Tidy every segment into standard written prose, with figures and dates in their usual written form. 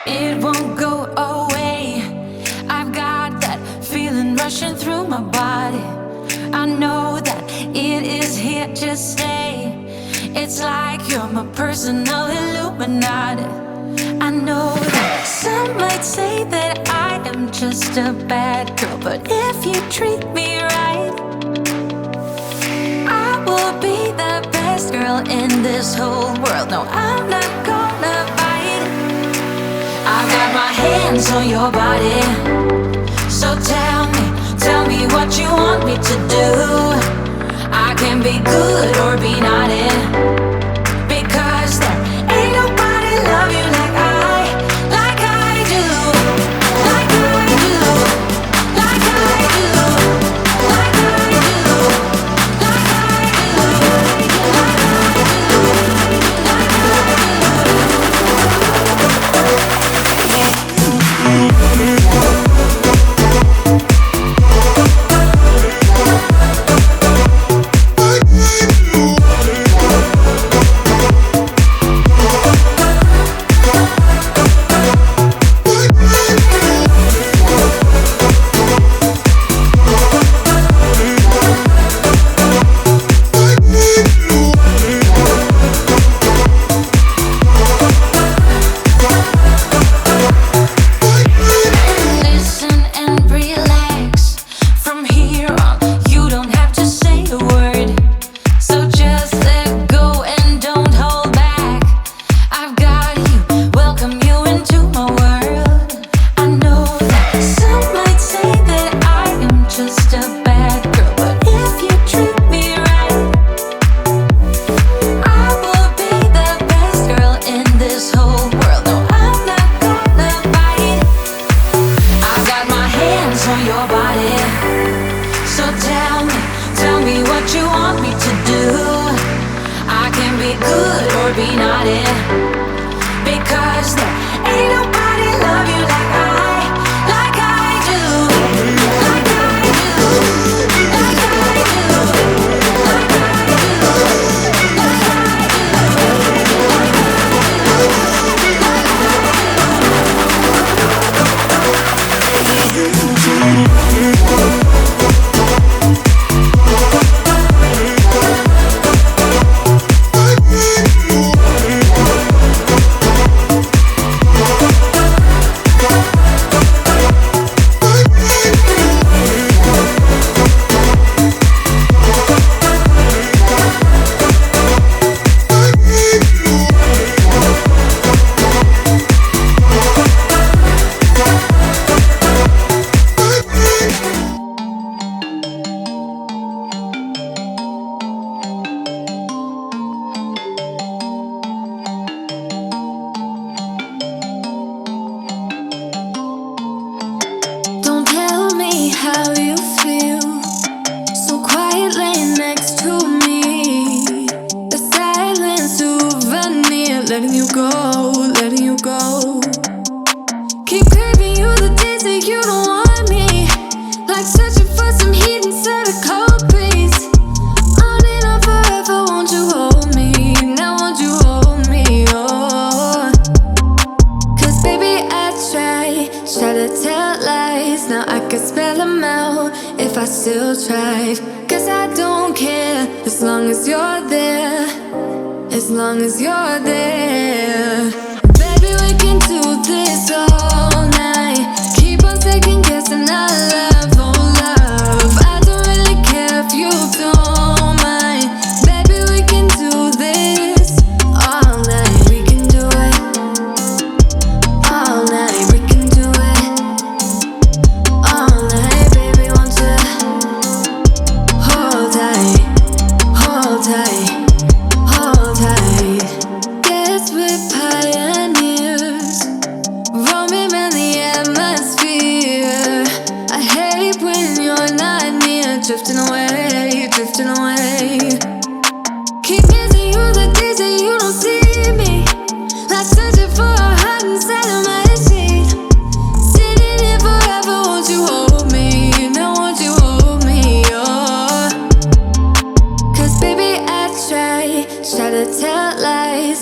It won't go away. I've got that feeling rushing through my body. I know that it is here to stay. It's like you're my personal Illuminati. I know that some might say that I am just a bad girl, but if you treat me right, I will be the best girl in this whole world. No, I'm not gonna fight. I've got my hands on your body, so tell me what you want me to do. I can be good or be naughty, because there ain't nobody love you like I do, like I do, like I do, like I do, like I do, like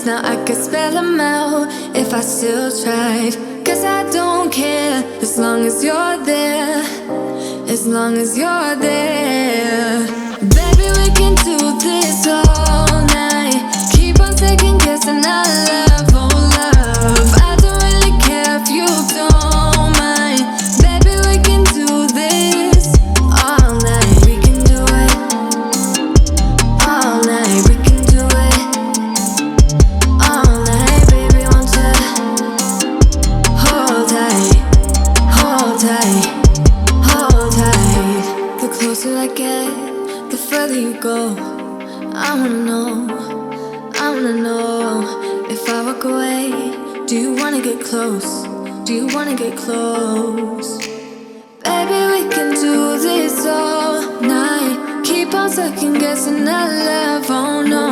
Now I could spell them out if I still tried. 'cause I don't care as long as you're there, as long as you're there. Baby, we can do this all night. Keep on second guessing our love, oh love. I don't really care if you don't mind. Baby, we can do this all night. We can do it all night. We can do it all night. Baby, won't you hold tight, hold tight, hold tight. The closer I get, the further you go. I wanna know if I walk away, do you wanna get close? Do you wanna get close? Baby, we can do this all night. Keep on second guessing our love, oh no.